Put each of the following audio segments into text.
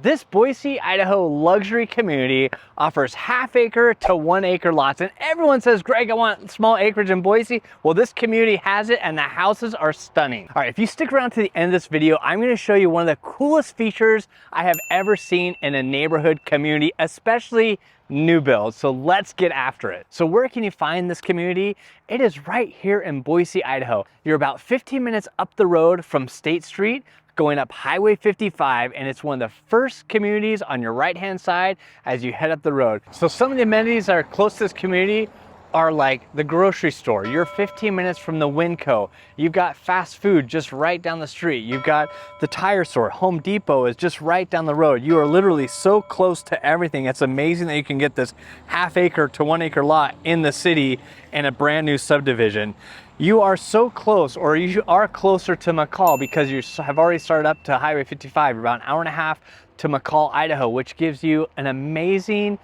This Boise, Idaho luxury community offers half-acre to 1-acre lots, and everyone says, Greg, I want small acreage in Boise. Well, this community has it, and the houses are stunning. All right, if you stick around to the end of this video, I'm going to show you one of the coolest features I have ever seen in a neighborhood community, especially new builds. So let's get after it. So where can you find this community? It is right here in Boise, Idaho. You're about 15 minutes up the road from State Street, going up Highway 55, and it's one of the first communities on your right-hand side as you head up the road. So some of the amenities that are close to this community are like the grocery store. You're 15 minutes from the Winco. You've got fast food just right down the street. You've got the tire store. Home Depot is just right down the road. You are literally so close to everything. It's amazing that you can get this half-acre to 1-acre lot in the city in a brand new subdivision. You are so close, or you are closer to McCall because you have already started up to Highway 55. You're about an hour and a half to McCall, Idaho, which gives you an amazing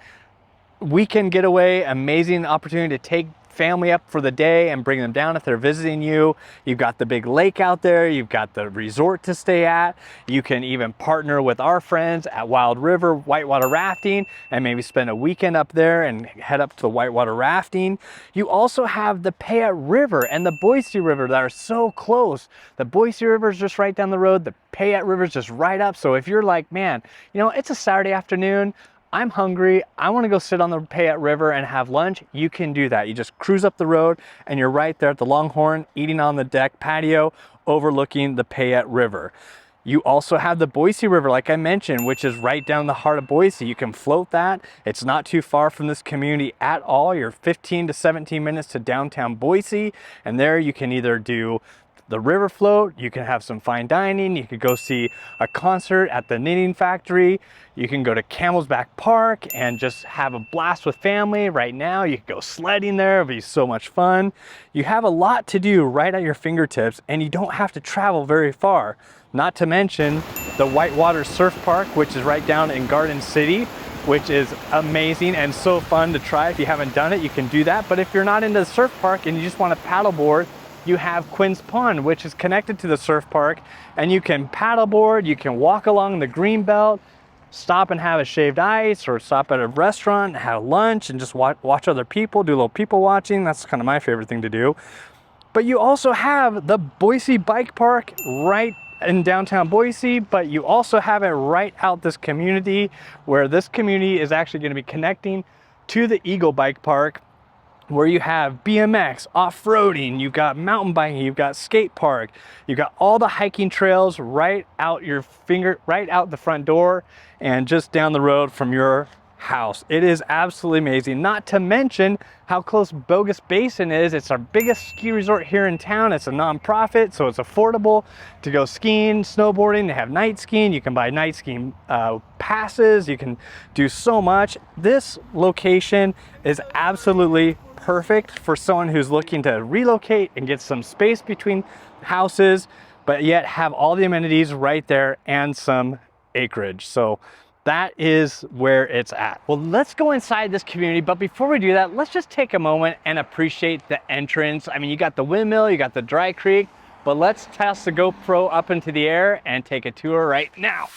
weekend getaway, amazing opportunity to take family up for the day and bring them down if they're visiting you. You've got the big lake out there. You've got the resort to stay at. You can even partner with our friends at Wild River Whitewater Rafting and maybe spend a weekend up there and head up to the whitewater rafting. You also have the Payette River and the Boise River that are so close. The Boise River is just right down the road. The Payette River is just right up. So if you're like, man, you know, it's a Saturday afternoon, I'm hungry, I want to go sit on the Payette River and have lunch, you can do that. You just cruise up the road and you're right there at the Longhorn eating on the deck patio overlooking the Payette River. You also have the Boise River, like I mentioned, which is right down the heart of Boise. You can float that. It's not too far from this community at all. You're 15 to 17 minutes to downtown Boise, and there you can either do the river float, you can have some fine dining, you could go see a concert at the knitting factory, you can go to Camel's Back Park and just have a blast with family. Right now you can go sledding there, it'll be so much fun. You have a lot to do right at your fingertips, and you don't have to travel very far. Not to mention the Whitewater Surf Park, which is right down in Garden City, which is amazing and so fun to try. If you haven't done it, you can do that. But if you're not into the surf park and you just want to paddleboard, you have Quinn's Pond, which is connected to the surf park, and you can paddleboard, you can walk along the green belt, stop and have a shaved ice, or stop at a restaurant and have lunch and just watch other people, do a little people watching. That's kind of my favorite thing to do. But you also have the Boise Bike Park right in downtown Boise, but you also have it right out this community, where this community is actually going to be connecting to the Eagle Bike Park, where you have BMX, off-roading, you've got mountain biking, you've got skate park, you've got all the hiking trails right out the front door and just down the road from your house. It is absolutely amazing, not to mention how close Bogus Basin is. It's our biggest ski resort here in town. It's a non-profit, so it's affordable to go skiing, snowboarding. They have night skiing. You can buy night skiing passes. You can do so much. This location is absolutely perfect for someone who's looking to relocate and get some space between houses, but yet have all the amenities right there and some acreage. So that is where it's at. Well, let's go inside this community, but before we do that, let's just take a moment and appreciate the entrance. I mean, you got the windmill, you got the dry creek, but let's toss the GoPro up into the air and take a tour right now.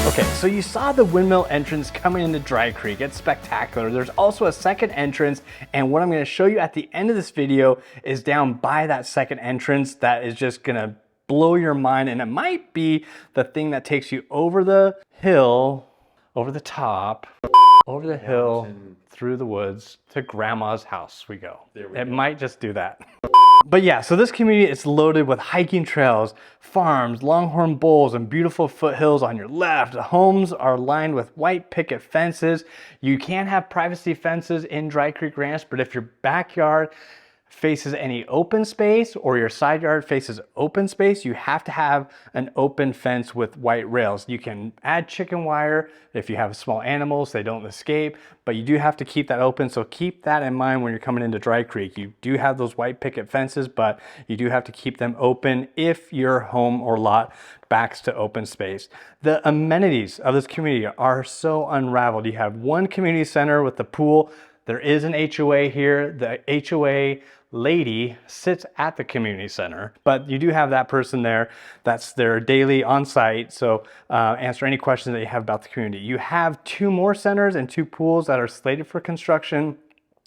Okay, so you saw the windmill entrance coming into Dry Creek. It's spectacular. There's also a second entrance, and what I'm going to show you at the end of this video is down by that second entrance that is just going to blow your mind, and it might be the thing that takes you over the hill, over the top, over the hill, through the woods to Grandma's house we go. It might just do that. But yeah, so this community is loaded with hiking trails, farms, longhorn bulls, and beautiful foothills on your left. The homes are lined with white picket fences. You can have privacy fences in Dry Creek Ranch, but if your backyard faces any open space or your side yard faces open space, you have to have an open fence with white rails. You can add chicken wire if you have small animals, they don't escape, but you do have to keep that open. So keep that in mind when you're coming into Dry Creek. You do have those white picket fences, but you do have to keep them open if your home or lot backs to open space. The amenities of this community are so unraveled. You have one community center with the pool. There is an HOA here. The HOA lady sits at the community center, but you do have that person there. That's their daily on-site. So answer any questions that you have about the community. You have 2 more centers and 2 pools that are slated for construction.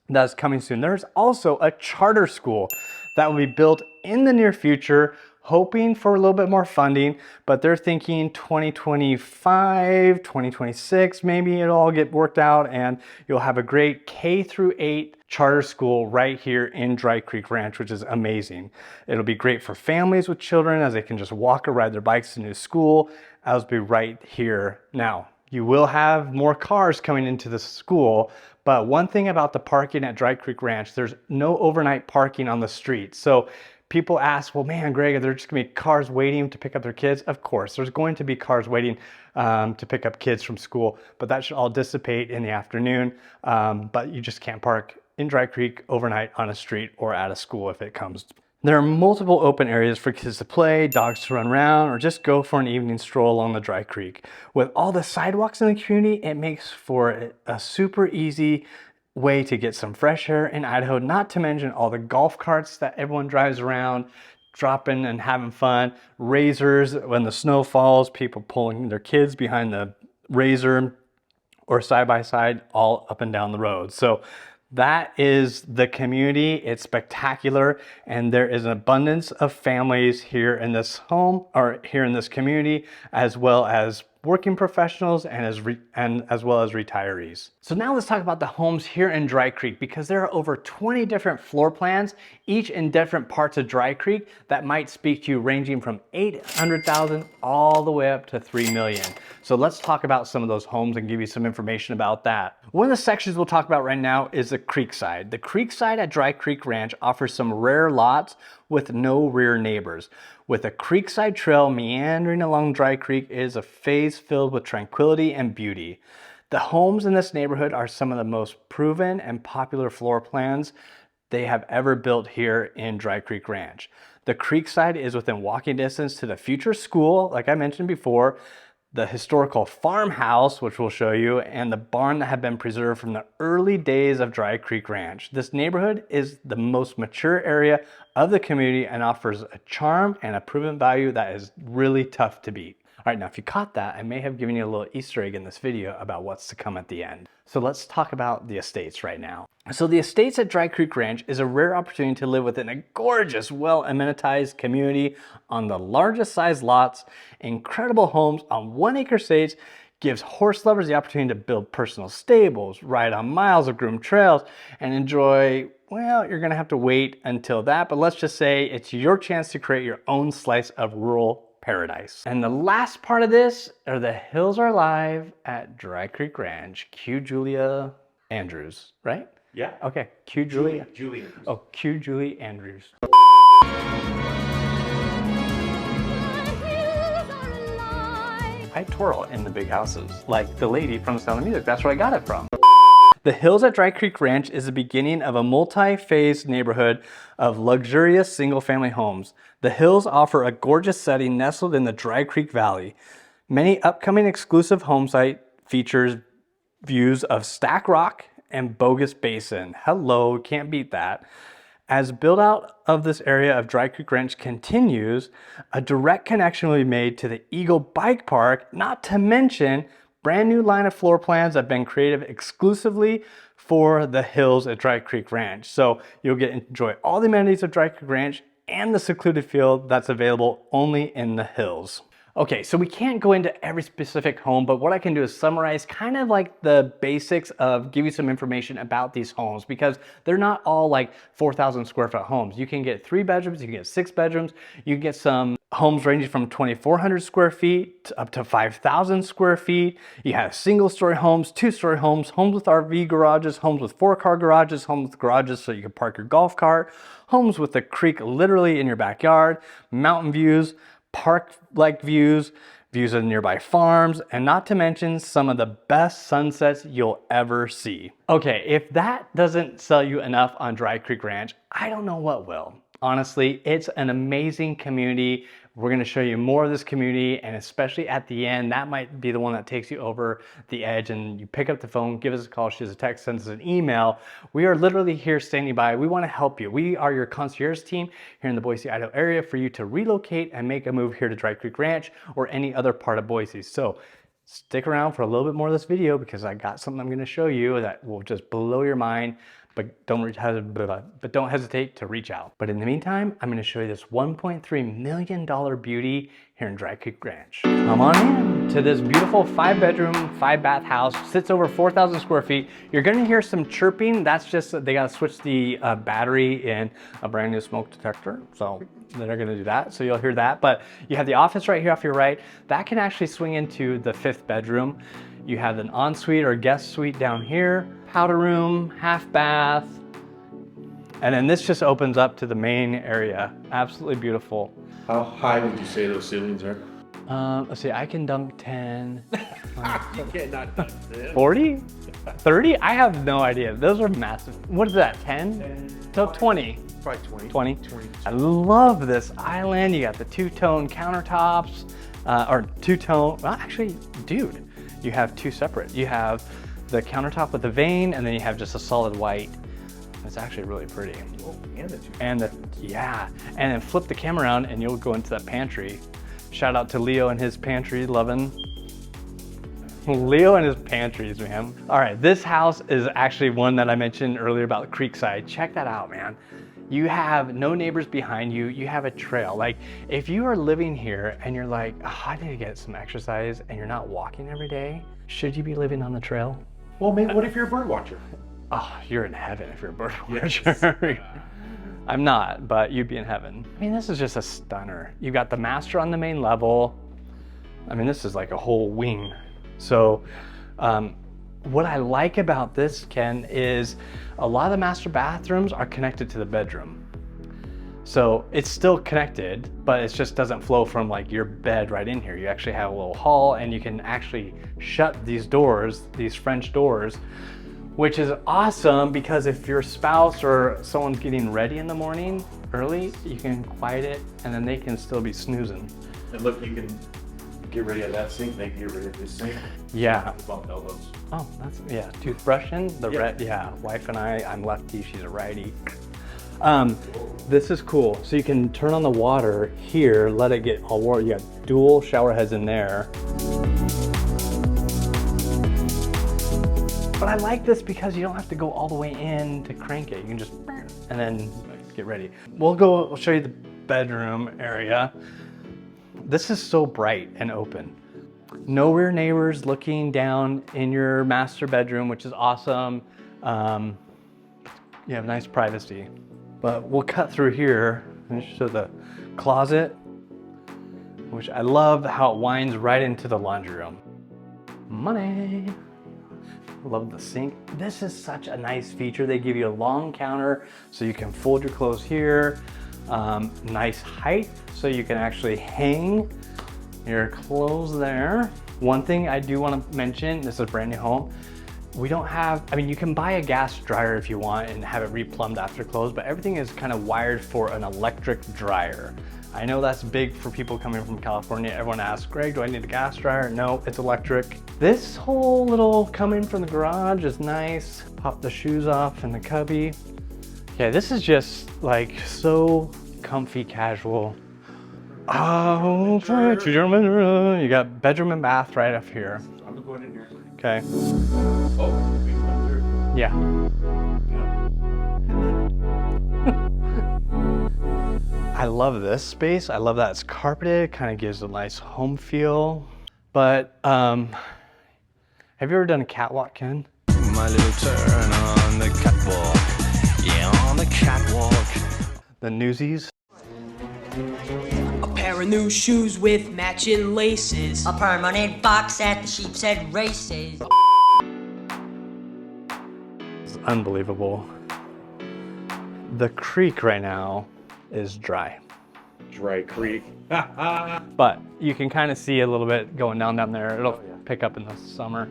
That's coming soon. There's also a charter school that will be built in the near future, hoping for a little bit more funding, but they're thinking 2025, 2026, maybe it'll all get worked out and you'll have a great K-8 charter school right here in Dry Creek Ranch, which is amazing. It'll be great for families with children as they can just walk or ride their bikes to new school. I'll be right here. Now, you will have more cars coming into the school, but one thing about the parking at Dry Creek Ranch, there's no overnight parking on the street. So people ask, well, man, Greg, are there just gonna be cars waiting to pick up their kids? Of course, there's going to be cars waiting to pick up kids from school, but that should all dissipate in the afternoon. But you just can't park in Dry Creek overnight on a street or at a school if it comes. There are multiple open areas for kids to play, dogs to run around, or just go for an evening stroll along the Dry Creek. With all the sidewalks in the community, it makes for a super easy way to get some fresh air in Idaho, not to mention all the golf carts that everyone drives around, dropping and having fun, razors when the snow falls, people pulling their kids behind the razor or side by side all up and down the road. So that is the community. It's spectacular, and there is an abundance of families here in this home or here in this community, as well as working professionals and as well as retirees. So now let's talk about the homes here in Dry Creek, because there are over 20 different floor plans, each in different parts of Dry Creek, that might speak to you, ranging from $800,000 all the way up to $3 million. So let's talk about some of those homes and give you some information about that. One of the sections we'll talk about right now is the Creekside. The Creekside at Dry Creek Ranch offers some rare lots with no rear neighbors. With a creekside trail meandering along Dry Creek, it is a phase filled with tranquility and beauty. The homes in this neighborhood are some of the most proven and popular floor plans they have ever built here in Dry Creek Ranch. The Creekside is within walking distance to the future school, like I mentioned before, the historical farmhouse, which we'll show you, and the barn that have been preserved from the early days of Dry Creek Ranch. This neighborhood is the most mature area of the community and offers a charm and a proven value that is really tough to beat. All right, now if you caught that, I may have given you a little Easter egg in this video about what's to come at the end. So let's talk about the estates right now. So the estates at Dry Creek Ranch is a rare opportunity to live within a gorgeous, well-amenitized community on the largest size lots. Incredible homes on 1-acre estates gives horse lovers the opportunity to build personal stables, ride on miles of groomed trails, and enjoy, well, you're gonna have to wait until that, but let's just say it's your chance to create your own slice of rural paradise. And the last part of this are the hills are alive at Dry Creek Ranch. Cue Julia Andrews, right? Yeah. Okay, cue Julie. Julie Andrews. Oh, cue Julie Andrews. I twirl in the big houses, like the lady from The Sound of Music. That's where I got it from. The hills at Dry Creek Ranch is the beginning of a multi-phase neighborhood of luxurious single-family homes. The hills offer a gorgeous setting nestled in the Dry Creek Valley. Many upcoming exclusive home site features views of Stack Rock and Bogus Basin. Hello, can't beat that. As build out of this area of Dry Creek Ranch continues, a direct connection will be made to the Eagle Bike Park, not to mention brand new line of floor plans that have been created exclusively for the hills at Dry Creek Ranch. So you'll get to enjoy all the amenities of Dry Creek Ranch and the secluded field that's available only in the hills. Okay, so we can't go into every specific home, but what I can do is summarize kind of like the basics of give you some information about these homes, because they're not all like 4,000 square foot homes. You can get 3 bedrooms, you can get 6 bedrooms, you can get some homes ranging from 2,400 square feet up to 5,000 square feet. You have single story homes, 2-story homes, homes with RV garages, homes with 4-car garages, homes with garages so you can park your golf cart, homes with a creek literally in your backyard, mountain views, park-like views, views of nearby farms, and not to mention some of the best sunsets you'll ever see. Okay, if that doesn't sell you enough on Dry Creek Ranch, I don't know what will. Honestly, it's an amazing community. We're gonna show you more of this community, and especially at the end, that might be the one that takes you over the edge, and you pick up the phone, give us a call, shoot us a text, send us an email. We are literally here standing by. We wanna help you. We are your concierge team here in the Boise, Idaho area for you to relocate and make a move here to Dry Creek Ranch or any other part of Boise. So stick around for a little bit more of this video, because I got something I'm gonna show you that will just blow your mind. But don't hesitate to reach out. But in the meantime, I'm gonna show you this $1.3 million beauty here in Dry Creek Ranch. Come on in to this beautiful 5-bedroom, 5-bath house. Sits over 4,000 square feet. You're gonna hear some chirping. That's just, they gotta switch the battery in a brand new smoke detector. So they're gonna do that, so you'll hear that. But you have the office right here off your right. That can actually swing into the 5th bedroom. You have an ensuite or guest suite down here, powder room, half bath, and then this just opens up to the main area. Absolutely beautiful. How high would you say those ceilings are? Let's see, I can dunk 10. You cannot dunk 10. 40? 30? I have no idea. Those are massive. What is that, 10? So 20. Probably 20. I love this island. You got the 2-tone countertops, or 2-tone, well, actually, dude, you have 2 separate. You have the countertop with the vein, and then you have just a solid white. It's actually really pretty. Oh, Yeah, and then flip the camera around and you'll go into that pantry. Shout out to Leo and his pantry, loving. Leo and his pantries, man. All right, this house is actually one that I mentioned earlier about Creekside. Check that out, man. You have no neighbors behind you. You have a trail. Like, if you are living here and you're like, oh, I need to get some exercise, and you're not walking every day, should you be living on the trail? Well, maybe what if you're a bird watcher? Oh, you're in heaven if you're a bird watcher. Yes. I'm not, but you'd be in heaven. I mean, this is just a stunner. You've got the master on the main level. I mean, this is like a whole wing. So what I like about this, Ken, is a lot of the master bathrooms are connected to the bedroom. So it's still connected, but it just doesn't flow from like your bed right in here. You actually have a little hall, and you can actually shut these doors, these French doors, which is awesome, because if your spouse or someone's getting ready in the morning early, you can quiet it, and then they can still be snoozing. And look, you can get rid of that sink, they can get rid of this sink. Yeah. Bump elbows. Oh, that's, yeah, toothbrushing, the Yeah. red, yeah, wife and I'm lefty, she's a righty. This is cool. So you can turn on the water here, let it get all warm. You got dual shower heads in there. But I like this because you don't have to go all the way in to crank it. You can just, and then get ready. We'll show you the bedroom area. This is so bright and open. No rear neighbors looking down in your master bedroom, which is awesome. You have nice privacy. But we'll cut through here and show the closet, which I love how it winds right into the laundry room. Money. Love the sink. This is such a nice feature. They give you a long counter so you can fold your clothes here. Nice height so you can actually hang your clothes there. One thing I do want to mention, this is a brand new home. We don't have, I mean, you can buy a gas dryer if you want and have it replumbed after close, but everything is kind of wired for an electric dryer. I know that's big for people coming from California. Everyone asks, Greg, do I need a gas dryer? No, it's electric. This whole little come in from the garage is nice. Pop the shoes off in the cubby. Okay, this is just like so comfy, casual. Oh, you got bedroom and bath right up here. I'm going in here. Okay. Oh, we went through. Yeah. I love this space. I love that it's carpeted, kind of gives a nice home feel. But have you ever done a catwalk, Ken? My little turn on the catwalk. Yeah, on the catwalk. The Newsies. A pair of new shoes with matching laces. A permanent box at the sheep's head races. It's unbelievable. The creek right now is dry. Dry creek. But you can kind of see a little bit going down there. It'll pick up in the summer.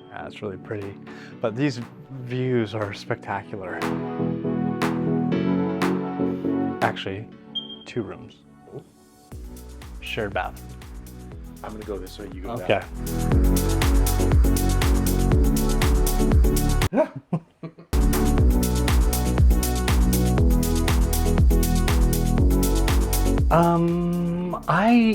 Yeah, it's really pretty. But these views are spectacular. Actually, 2 rooms. Shared bath. I'm gonna go this way, you go Okay.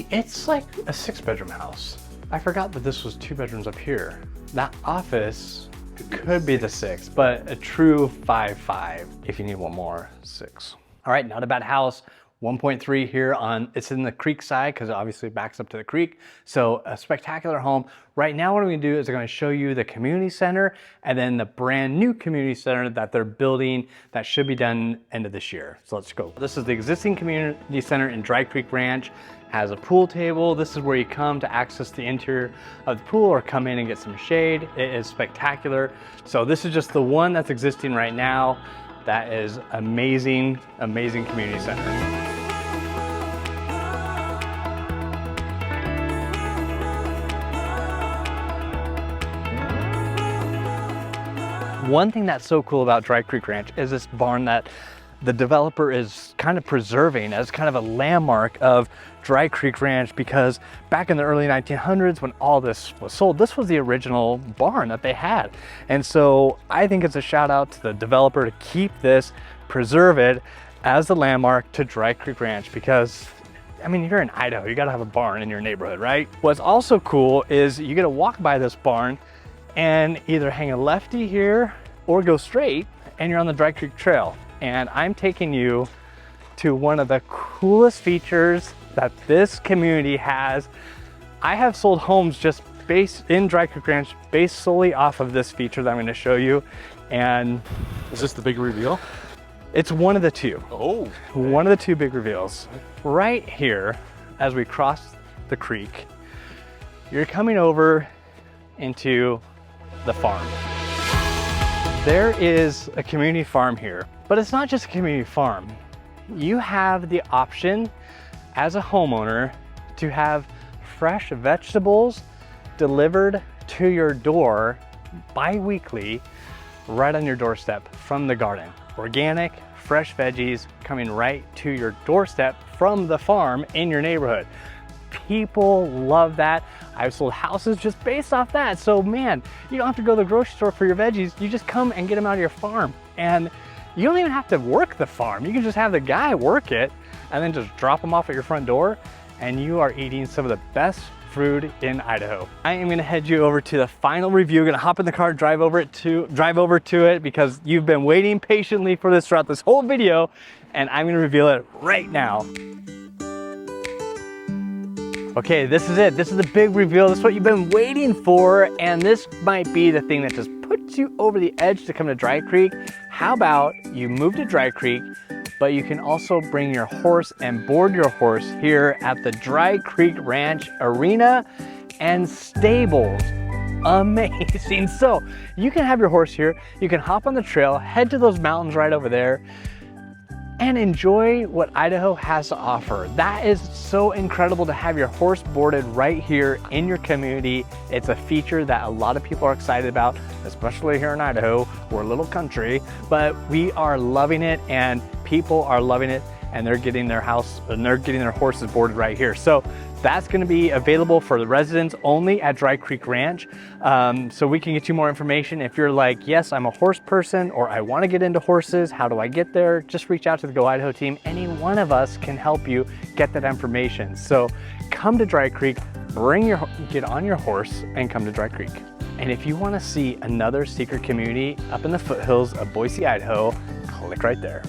It's like a 6-bedroom house. I forgot that this was 2 bedrooms up here. That office could be the 6, but a true 5.5. If you need one more, 6. All right, not a bad house. 1.3 here on, it's in the creek side because it obviously backs up to the creek. So a spectacular home. Right now what I'm gonna do is I'm gonna show you the community center and then the brand new community center that they're building that should be done end of this year. So let's go. This is the existing community center in Dry Creek Ranch. Has a pool table. This is where you come to access the interior of the pool or come in and get some shade. It is spectacular. So this is just the one that's existing right now. That is amazing, amazing community center. One thing that's so cool about Dry Creek Ranch is this barn that the developer is kind of preserving as kind of a landmark of Dry Creek Ranch, because back in the early 1900s when all this was sold, this was the original barn that they had. And so I think it's a shout out to the developer to keep this, preserve it as the landmark to Dry Creek Ranch, because I mean, if you're in Idaho, you gotta have a barn in your neighborhood, right? What's also cool is you get to walk by this barn and either hang a lefty here or go straight and you're on the Dry Creek Trail. And I'm taking you to one of the coolest features that this community has. I have sold homes just based in Dry Creek Ranch based solely off of this feature that I'm gonna show you. And Is this the big reveal? it's one of the 2. Oh. One of the 2 big reveals. Right here, as we cross the creek, you're coming over into the farm. There is a community farm here, but it's not just a community farm. You have the option as a homeowner to have fresh vegetables delivered to your door bi-weekly right on your doorstep from the garden. Organic, fresh veggies coming right to your doorstep from the farm in your neighborhood. People love that. I've sold houses just based off that. So man, you don't have to go to the grocery store for your veggies. You just come and get them out of your farm. And you don't even have to work the farm. You can just have the guy work it and then just drop them off at your front door, and you are eating some of the best food in Idaho. I am gonna head you over to the final review. Gonna hop in the car, drive over to it because you've been waiting patiently for this throughout this whole video, and I'm gonna reveal it right now. Okay, this is it. This is the big reveal. This is what you've been waiting for, and this might be the thing that just puts you over the edge to come to Dry Creek. How about you move to Dry Creek, but you can also bring your horse and board your horse here at the Dry Creek Ranch Arena and Stables. Amazing. So you can have your horse here, you can hop on the trail, head to those mountains right over there, and enjoy what Idaho has to offer. That is so incredible to have your horse boarded right here in your community. It's a feature that a lot of people are excited about, especially here in Idaho. We're a little country, but we are loving it and people are loving it, and they're getting their horses boarded right here. So that's gonna be available for the residents only at Dry Creek Ranch. So we can get you more information. If you're like, yes, I'm a horse person, or I wanna get into horses, how do I get there? Just reach out to the Go Idaho team. Any one of us can help you get that information. So come to Dry Creek, get on your horse and come to Dry Creek. And if you wanna see another secret community up in the foothills of Boise, Idaho, click right there.